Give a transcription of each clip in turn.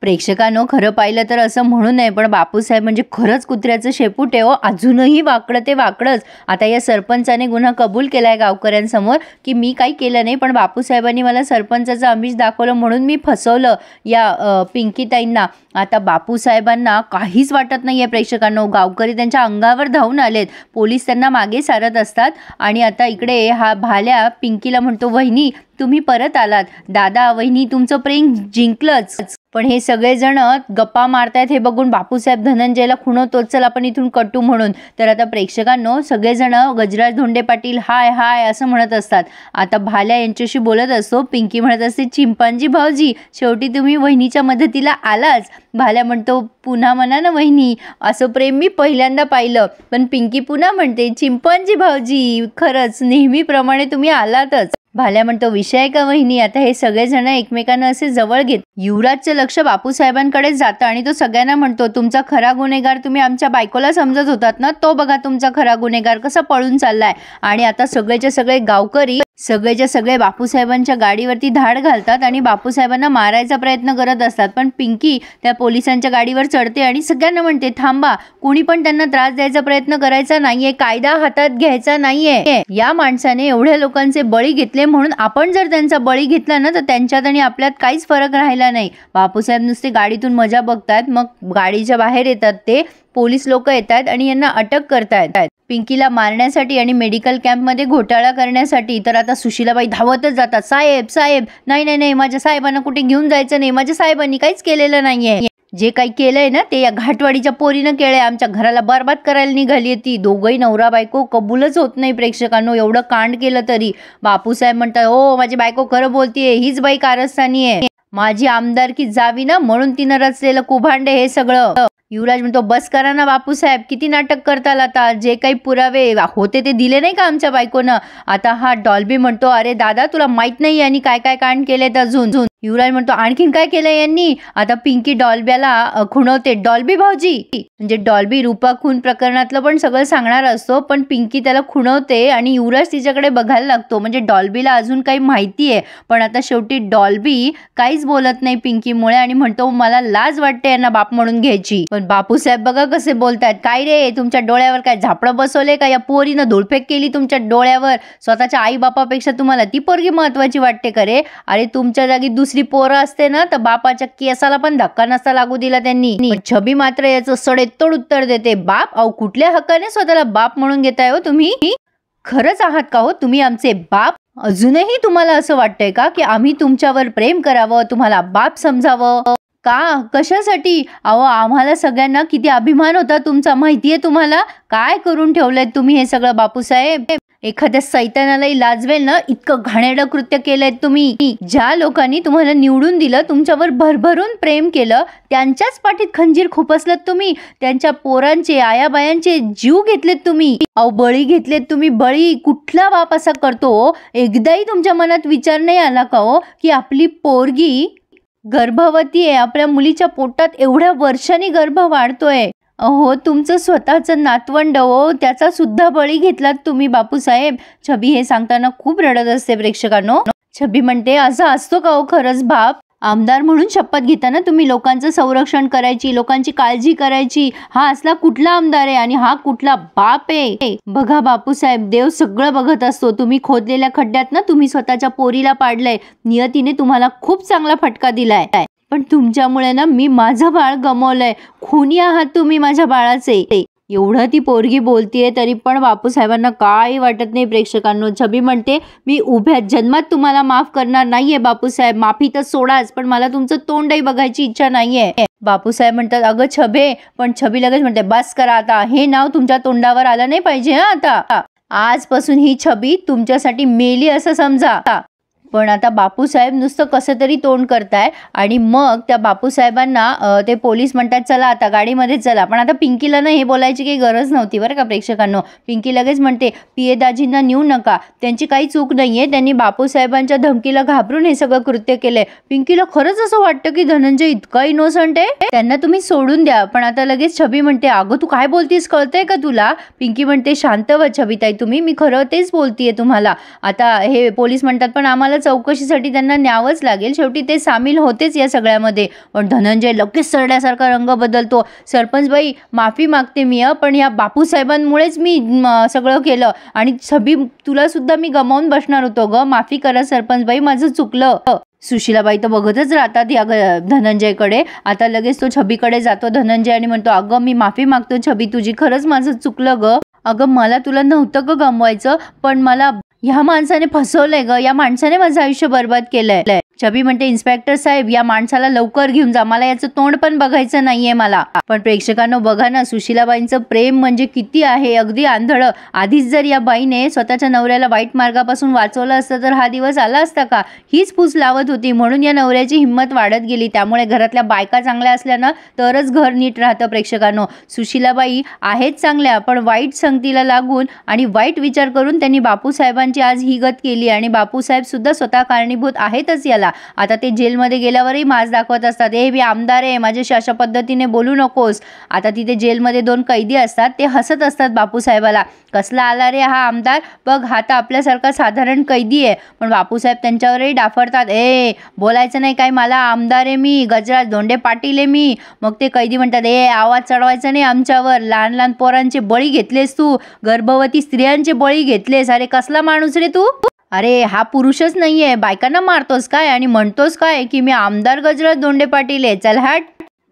प्रेक्षकांनो, खरं पाहिलं तर असं म्हणू नये, पण बापूसाहेब म्हणजे खरंच कुत्र्याचं शेपूट आहे हो. अजूनही वाकडं ते वाकडंच. आता या सरपंचाने गुन्हा कबूल केलाय गावकऱ्यांसमोर की मी काही केलं नाही, पण बापूसाहेबांनी मला सरपंचाचं आमिष दाखवलं म्हणून मी फसवलं या पिंकीताईंना. आता बापूसाहेबांना काहीच वाटत नाहीये प्रेक्षकांनो. गावकरी त्यांच्या अंगावर धावून आलेत. पोलीस त्यांना मागे सारत असतात आणि आता इकडे हा भाल्या पिंकीला म्हणतो, वहिनी तुम्ही परत आलात. दादा वहिनी तुमचं प्रेम जिंकलंच. पण हे सगळेजण गप्पा मारतायत हे बघून बापूसाहेब धनंजयला खुणवतो, चल आपण इथून कटू म्हणून. तर आता प्रेक्षकांनो, सगळेजण गजराज धोंडे पाटील हाय हाय असं म्हणत असतात. आता भाल्या यांच्याशी बोलत असतो. पिंकी म्हणत असते, चिंपांजी भाऊजी शेवटी तुम्ही वहिनीच्या मदतीला आलाच. भाल्या म्हणतो, पुन्हा म्हणा ना वहिनी, असं प्रेम मी पहिल्यांदा पाहिलं. पण पिंकी पुन्हा म्हणते, चिंपांजी भाऊजी खरंच नेहमीप्रमाणे तुम्ही आलातच. भाल्या म्हणतो, विषय का वहिनी. आता हे सगळेजण एकमेकांना असे जवळ घेत. युवराजचं लक्ष बापूसाहेबांकडे जातं आणि तो सगळ्यांना म्हणतो, तुमचा खरा गुन्हेगार तुम्ही आमच्या बायकोला समजत होतात ना, तो बघा तुमचा खरा गुन्हेगार कसा पळून चाललाय. आणि आता सगळेच्या सगळे गावकरी सगळेच्या सगळे बापूसाहेबांच्या गाडीवरती धाड घालतात आणि बापूसाहेबांना मारायचा प्रयत्न करत असतात. पण पिंकी त्या पोलिसांच्या गाडीवर चढते आणि सगळ्यांना म्हणते, थांबा, कोणी पण त्यांना त्रास द्यायचा प्रयत्न करायचा नाहीये, कायदा हातात घ्यायचा नाहीये. या माणसाने एवढ्या लोकांचे बळी घेतले म्हणून आपण जर त्यांचा बळी घेतला ना तर त्यांच्यात आणि आपल्यात काहीच फरक राहिला नाही. बापूसाहेब नुसते गाडीतून मजा बघतात. मग गाडीच्या बाहेर येतात ते पोलीस लोक येतात आणि यांना अटक करतायत पिंकीला मारण्यासाठी आणि मेडिकल कॅम्पमध्ये घोटाळा करण्यासाठी. तर आता सुशीलाबाई धावतच जातात, साहेब साहेब नाही नाही नाही, माझ्या साहेबांना कुठे घेऊन जायचं नाही, माझ्या साहेबांनी काहीच केलेलं नाहीये. जे काही केलंय ना ते या घाटवाडीच्या पोरीनं केलंय, आमच्या घराला बरबाद करायला निघाली ती. दोघंही नवरा बायको कबूलच होत नाही प्रेक्षकांनो. एवढं कांड केलं तरी बापूसाहेब म्हणतात, हो माझी बायको खरं बोलतीये, हीच बाई कारस्थानी आहे, माझी आमदारकी जावी ना म्हणून तिनं रचलेलं कुभांडे हे सगळं. युवराज म्हणतो, बस करा ना बापूसाहेब, किती नाटक करताल. आता जे काही पुरावे होते ते दिले नाही का आमच्या बायकोनं. आता हा डॉल्बी म्हणतो, अरे दादा तुला माहित नाही यांनी काय काय कांड केलेत अजून. युवराज म्हणतो, आणखीन काय केलंय यांनी. आता पिंकी डॉल्ब्याला खुणवते, डॉल्बी भाऊजी. म्हणजे डॉल्बी रूपा खून प्रकरणातलं पण सगळं सांगणार असतो, पण पिंकी त्याला खुणवते आणि युवराज तिच्याकडे बघायला लागतो. म्हणजे डॉल्बीला अजून काही माहिती आहे, पण आता शेवटी डॉल्बी काहीच बोलत नाही पिंकीमुळे आणि म्हणतो, मला लाज वाटते यांना बाप म्हणून घ्यायची. पण बापूसाहेब बघा कसे बोलतात, काय रे तुमच्या डोळ्यावर काय झापडं बसवले का, या पोरीनं धुळफेक केली तुमच्या डोळ्यावर. स्वतःच्या आई बापापेक्षा तुम्हाला ती पोरगी महत्वाची वाटते का रे. अरे तुमच्या जागी दुसरी पोरं असते ना तर बापाच्या केसाला पण धक्का नसता लागू दिला त्यांनी. छबी मात्र याचं सडेतोड उत्तर देते, बाप अहो कुठल्या हक्काने स्वतःला बाप म्हणून घेताय हो तुम्ही. खरंच आहात का हो तुम्ही आमचे बाप. अजूनही तुम्हाला असं वाटतंय का की आम्ही तुमच्यावर प्रेम करावं, तुम्हाला बाप समजावं का, कशासाठी. अहो आम्हाला सगळ्यांना किती अभिमान होता तुमचा, माहितीये तुम्हाला. काय करून ठेवलंय तुम्ही हे सगळं बापूसाहेब. एखाद्या सैतानालाही लाजवेल ना इतकं घाणेरडं कृत्य केलंय तुम्ही. ज्या लोकांनी तुम्हाला निवडून दिलं, तुमच्यावर भरभरून प्रेम केलं, त्यांच्याच पाठीत खंजीर खुपसलत तुम्ही. त्यांच्या पोरांचे आयाबायांचे जीव घेतलेत तुम्ही. अहो बळी घेतलेत तुम्ही. बळी कुठला बाप असा करतो. एकदाही तुमच्या मनात विचार नाही आला का हो की आपली पोरगी गर्भवती आहे, आपल्या मुलीच्या पोटात एवढ्या वर्षांनी गर्भ वाढतोय. अहो तुमचं स्वतःचं नातवंड हो, त्याचा सुद्धा बळी घेतलात तुम्ही बापूसाहेब. छबी हे सांगताना खूप रडत असते प्रेक्षकांनो. छबी म्हणते, असं असतो का हो खरंच बाप. आमदार म्हणून शपथ घेताना तुम्ही लोकांचं संरक्षण करायची, लोकांची काळजी करायची. हा असला कुठला आमदार आहे आणि हा कुठला बाप आहे. बघा बापूसाहेब, देव सगळं बघत असतो. तुम्ही खोदलेल्या खड्ड्यात ना तुम्ही स्वतःच्या पोरीला पाडलंय. नियतीने तुम्हाला खूप चांगला फटका दिलाय, पण तुमच्यामुळे ना मी माझं बाळ गमावलंय. खुनी आहात तुम्ही माझ्या बाळाचे. एवढं ती पोरगी बोलतीये तरी पण बापूसाहेबांना काही वाटत नाही प्रेक्षकांनो. छबी म्हणते, मी उभ्या जन्मात तुम्हाला माफ करणार नाहीये बापूसाहेब, माफी तर सोडाच, पण मला तुमचं तोंडही बघायची इच्छा नाहीये. बापूसाहेब म्हणतात, अगं छबे. पण छबी लगेच म्हणते, बस करा आता, हे नाव तुमच्या तोंडावर आलं नाही पाहिजे हा. आता आजपासून ही छबी तुमच्यासाठी मेली असं समजा. पण आता बापूसाहेब नुसतं कसं तरी तोंड करताय आणि मग त्या बापूसाहेबांना ते पोलीस म्हणतात, चला आता गाडीमध्ये चला. पण आता पिंकीला ना हे बोलायची काही गरज नव्हती बरं का प्रेक्षकांनो. पिंकी लगेच म्हणते, पिये दाजींना नेऊ नका, त्यांची काही चूक नाहीये, त्यांनी बापूसाहेबांच्या धमकीला घाबरून हे सगळं कृत्य केलंय. पिंकीला खरंच असं वाटतं की धनंजय इतका इनोसंट आहे, त्यांना तुम्ही सोडून द्या. पण आता लगेच छबी म्हणते, अगं तू काय बोलतीस, कळतंय का तुला. पिंकी म्हणते, शांत व्हा छबीताई तुम्ही, मी खरं तेच बोलतीये तुम्हाला. आता हे पोलीस म्हणतात, पण आम्हाला चौकशीसाठी त्यांना न्यावंच लागेल. शेवटी ते सामील होतेच या सगळ्यामध्ये. पण धनंजय लगेच सरड्यासारखा रंग बदलतो. सरपंच बाई माफी मागते मी, पण या बापूसाहेबांमुळेच मी सगळं केलं आणि छबी तुला सुद्धा मी गमावून बसणार होतो ग. माफी करा सरपंच बाई, माझं चुकलं. सुशीलाबाई तर बघतच राहतात या धनंजयकडे. आता लगेच तो छबीकडे जातो धनंजय आणि म्हणतो, अगं मी माफी मागतो छबी तुझी, खरंच माझं चुकलं ग. अगं मला तुला नव्हतं ग गमवायचं, पण मला ह्या माणसाने फसवलंय ग. या माणसाने माझं आयुष्य बर्बाद केलंय. छबी म्हणते, इन्स्पेक्टर साहेब या माणसाला लवकर घेऊन जा, मला याचं तोंड पण बघायचं नाहीये मला. पण प्रेक्षकांनो बघा ना, सुशीलाबाईंचं प्रेम म्हणजे किती आहे, अगदी आंधळं. आधीच जर या बाईने स्वतःच्या नवऱ्याला वाईट मार्गापासून वाचवलं असतं तर हा दिवस आला असता का? हीच फूस लावत होती, म्हणून या नवऱ्याची हिंमत वाढत गेली. त्यामुळे घरातल्या बायका चांगल्या असल्या ना तरच घर नीट राहतं. प्रेक्षकांनो सुशीलाबाई आहेत चांगल्या, पण वाईट संगतीला लागून आणि वाईट विचार करून त्यांनी बापूसाहेबांची आज ही गत केली आणि बापूसाहेब सुद्धा स्वतः कारणीभूत आहेतच याला. आता ते जेलमध्ये गेल्यावरही माज दाखवत असतात, हे मी आमदार आहे, माझ्याशी अशा पद्धतीने बोलू नकोस. आता तिथे जेलमध्ये 2 कैदी असतात, ते हसत असतात बापूसाहेबाला, कसला आला रे हा आमदार, बघ हा तर आपल्यासारखा साधारण कैदी आहे. पण बापूसाहेब त्यांच्यावरही डाफरतात, बोलायचं नाही काय, मला आमदार आहे मी, गजराज धोंडे पाटील आहे मी. मग ते कैदी म्हणतात, आवाज चढवायचा नाही आमच्यावर, लहान लहान पोरांचे बळी घेतलेस तू, गर्भवती स्त्रियांचे बळी घेतलेस, अरे कसला माणूस रे तू. अरे हा पुरुषच नाहीये, बायकांना मारतोस काय आणि म्हणतोस काय की मी आमदार गजराज धोंडे पाटील आहे. चल हट,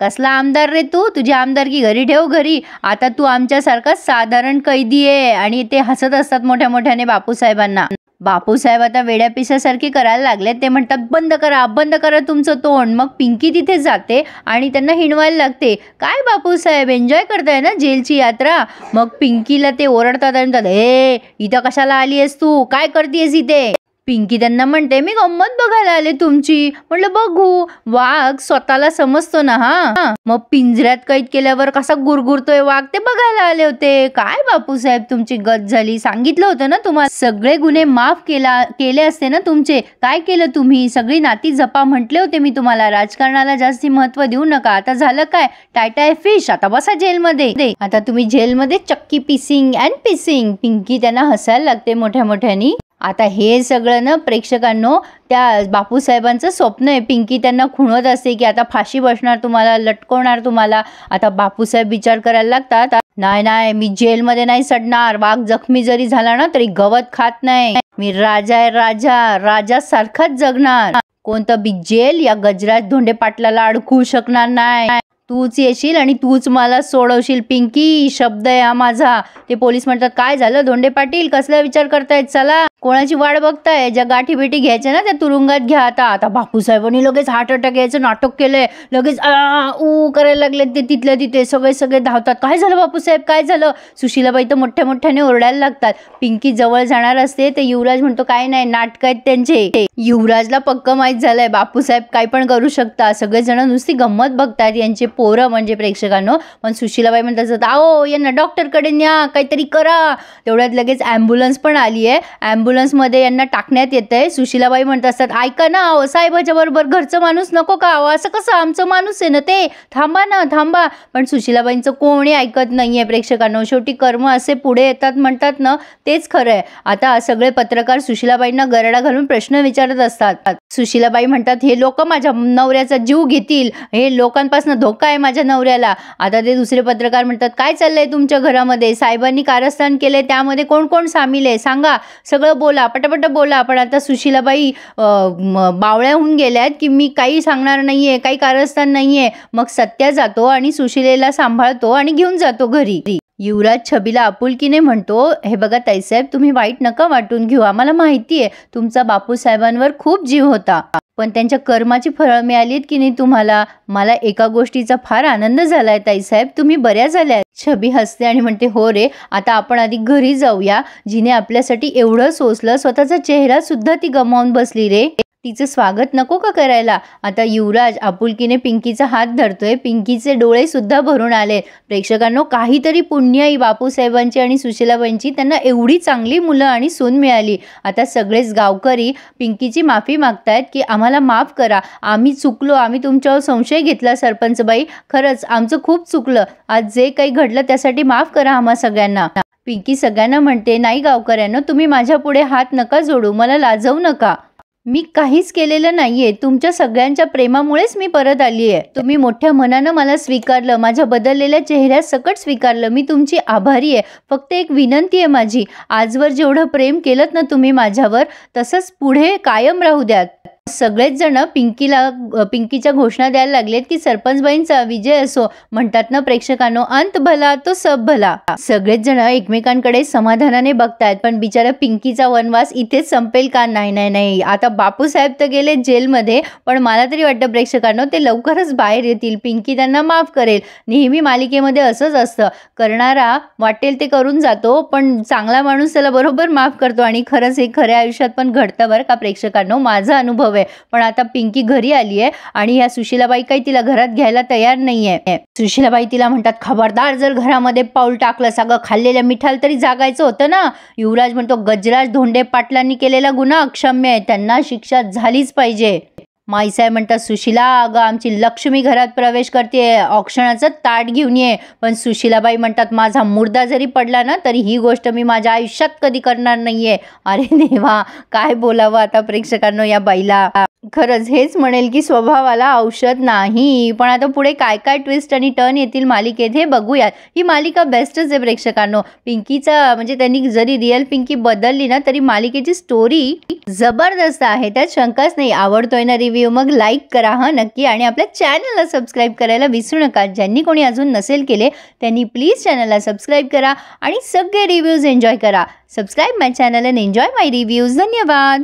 कसला आमदार रे तू, तुझी आमदारकी घरी ठेव घरी, आता तू आमच्यासारखा साधारण कैदी आहे. आणि ते हसत असतात मोठ्या मोठ्याने बापूसाहेबांना. बापूसाहेब आता वेड्या पिसासारखे करायला लागले. ते म्हणतात, बंद करा तुमचं तोंड. मग पिंकी तिथे जाते आणि त्यांना हिणवायला लागते, काय बापूसाहेब एन्जॉय करताय ना जेलची यात्रा. मग पिंकीला ते ओरडतात आणि म्हणतात, इथं कशाला आली आहेस तू, काय करतेस इथे. पिंकी त्यांना म्हणते, मी गंमत बघायला आले तुमची. म्हटलं बघू, वाघ स्वतःला समजतो ना. हा मग पिंजऱ्यात कैद केल्यावर कसा गुरगुरतोय वाघ ते बघायला आले होते. काय बापूसाहेब तुमची गत झाली, सांगितलं होतं ना तुम्हाला, सगळे गुन्हे माफ केले असते ना तुमचे. काय केलं तुम्ही, सगळी नाती जपा म्हटले होते मी तुम्हाला, राजकारणाला जास्ती महत्व देऊ नका. आता झालं काय, टाटा फिश, आता बसा जेलमध्ये. आता तुम्ही जेलमध्ये चक्की पिसिंग अँड पिसिंग. पिंकी त्यांना हसायला लागते मोठ्या मोठ्यानी. आता हे सगळं ना प्रेक्षकांनो त्या बापूसाहेबांचं स्वप्न आहे. पिंकी त्यांना खुणवत असते की आता फाशी बसणार तुम्हाला, लटकवणार तुम्हाला. आता बापूसाहेब विचार करायला लागतात, नाही मी जेलमध्ये नाही सडणार, वाघ जखमी जरी झाला ना तरी गवत खात नाही, मी राजा आहे, राजा सारखाच जगणार. कोणतं बी जेल या गजराज धोंडे पाटलाला अडकू शकणार नाही. तूच येशील आणि तूच मला सोडवशील पिंकी, शब्द आहे हा माझा. ते पोलीस म्हणतात, काय झालं धोंडे पाटील, कसला विचार करतायत, चला कोणाची वाट बघताय, ज्या गाठी भेटी घ्यायच्या ना त्या तुरुंगात घ्या. आता बापूसाहेबांनी लगेच हार्ट अटॅक यायचं नाटक केलंय, लगेच करायला लागले. ते तिथल्या तिथे सगळे धावतात, काय झालं बापूसाहेब, काय झालं. सुशीलाबाई तर मोठ्या मोठ्याने ओरडायला लागतात. पिंकी जवळ जाणार असते ते युवराज म्हणतो, काय नाही नाटक आहेत त्यांचे. युवराजला पक्क माहीत झालंय बापूसाहेब काय पण करू शकतात. सगळेजण नुसती गंमत बघतात यांचे पोरं म्हणजे प्रेक्षकांनो. पण सुशीलाबाई म्हणतात, आओ यांना डॉक्टरकडे न्या, काहीतरी करा. तेवढ्यात लगेच ॲम्ब्युलन्स पण आली आहे. ॲम्ब्युलन्समध्ये यांना टाकण्यात येतंय. सुशीलाबाई म्हणत असतात, ऐका ना साहेबाच्या बरोबर घरचं माणूस नको का, असं कसं, आमचं माणूस आहे ना ते, थांबा. पण सुशीलाबाईंचं कोणी ऐकत नाहीये प्रेक्षकांनो. शेवटी कर्म असे पुढे येतात म्हणतात ना, तेच खरं आहे. आता सगळे पत्रकार सुशीलाबाईंना गरडा घालून प्रश्न विचारत असतात. सुशीलाबाई म्हणतात, हे लोक माझ्या नवऱ्याचा जीव घेतील, हे लोकांपासून धोका आहे माझ्या नवऱ्याला. आता ते दुसरे पत्रकार म्हणतात, काय चाललंय तुमच्या घरामध्ये, साहेबांनी कारस्थान केलंय, त्यामध्ये कोण कोण सामील आहे सांगा, सगळं बोला, पटापट बोला. पण आता सुशीलाबाई बावळ्या होऊन गेल्यात की मी काही सांगणार नाहीये, काही कारस्थान नाहीये. मग सत्या जातो आणि सुशीलेला सांभाळतो आणि घेऊन जातो घरी. युवराज छबीला आपुलकीने म्हणतो, हे बघा ताईसाहेब, तुम्ही वाईट नका वाटून घेऊ, आम्हाला माहिती आहे तुमचा बापूसाहेबांवर खूप जीव होता, पण त्यांच्या कर्माची फळं मिळालीत की नाही तुम्हाला. मला एका गोष्टीचा फार आनंद झालाय ताईसाहेब, तुम्ही बऱ्या झाल्या. छबी हसते आणि म्हणते, हो रे, आता आपण आधी घरी जाऊया. जिने आपल्यासाठी एवढं सोसलं, स्वतःचा चेहरा सुद्धा ती गमावून बसली रे, तिचं स्वागत नको का करायला. आता युवराज आपुलकीने पिंकीचा हात धरतोय. पिंकीचे डोळे सुद्धा भरून आले. प्रेक्षकांनो, काहीतरी पुण्य आहे बापूसाहेबांची आणि सुशीलाबाईंची, त्यांना एवढी चांगली मुलं आणि सून मिळाली. आता सगळेच गावकरी पिंकीची माफी मागतायत की आम्हाला माफ करा, आम्ही चुकलो, आम्ही तुमच्यावर संशय घेतला सरपंचबाई, खरंच आमचं खूप चुकलं, आज जे काही घडलं त्यासाठी माफ करा आम्हा सगळ्यांना. पिंकी सगळ्यांना म्हणते, नाही गावकऱ्यांनो, तुम्ही माझ्या पुढे हात नका जोडू, मला लाजवू नका, मी काहीच केलेलं नाहीये, तुमच्या सगळ्यांच्या प्रेमामुळेच मी परत आली आहे. तुम्ही मोठ्या मनानं मला स्वीकारलं, माझ्या बदललेल्या चेहऱ्यासकट स्वीकारलं. मी तुमची आभारी आहे. फक्त एक विनंती आहे माझी, आजवर जेवढं प्रेम केलं ना तुम्ही माझ्यावर, तसंच पुढे कायम राहू द्यात. सगळेच जण पिंकीच्या घोषणा द्यायला लागलेत की सरपंचबाईंचा विजय असो. म्हणतात ना प्रेक्षकांनो, अंत भला तो सब भला. सगळेच जण एकमेकांकडे समाधानाने बघतायत, पण बिचारा पिंकीचा वनवास इथेच संपेल का? नाही, आता बापूसाहेब तर गेले जेलमध्ये, पण मला तरी वाटतं प्रेक्षकांनो ते लवकरच बाहेर येतील. पिंकी त्यांना माफ करेल. नेहमी मालिकेमध्ये असंच असतं, करणारा वाटेल ते करून जातो, पण चांगला माणूस त्याला बरोबर माफ करतो. आणि खरंच हे खऱ्या आयुष्यात पण घडतं बरं का प्रेक्षकांनो, माझा अनुभव आहे. पण आता पिंकी घरी आली आहे आणि ह्या सुशीलाबाई काही तिला घरात घ्यायला तयार नाहीये. सुशीलाबाई तिला म्हणतात, खबरदार जर घरामध्ये पाऊल टाकलं, सगळं खाल्लेल्या मिठाला तरी जागायचं होतं ना. युवराज म्हणतो, गजराज धोंडे पाटलांनी केलेला गुन्हा अक्षम्य आहे, त्यांना शिक्षा झालीच पाहिजे. माईसाहेब म्हणतात, सुशीला अगं आमची लक्ष्मी घरात प्रवेश करते, औक्षणाचं ताट घेऊन ये. पण सुशीलाबाई म्हणतात, माझा मुर्दा जरी पडला ना तरी ही गोष्ट मी माझ्या आयुष्यात कधी करणार नाहीये. अरे देवा, काय बोलावं आता प्रेक्षकांनो या बाईला. खरंच हेच म्हणेल की स्वभावाला औषध नाही. पण आता पुढे काय काय ट्विस्ट आणि टर्न येतील मालिकेत हे बघूयात. ही मालिका बेस्टच आहे प्रेक्षकांनो. पिंकीचा म्हणजे त्यांनी जरी रिअल पिंकी बदलली ना तरी मालिकेची स्टोरी जबरदस्त आहे, त्यात शंकाच नाही. आवडतोय ना रिव्ह्यू? मग लाईक करा हा नक्की, आणि आपल्या चॅनलला सबस्क्राईब करायला विसरू नका. ज्यांनी कोणी अजून नसेल केले त्यांनी प्लीज चॅनलला सबस्क्राईब करा आणि सगळे रिव्ह्यूज एन्जॉय करा. Subscribe my channel and enjoy my reviews. धन्यवाद.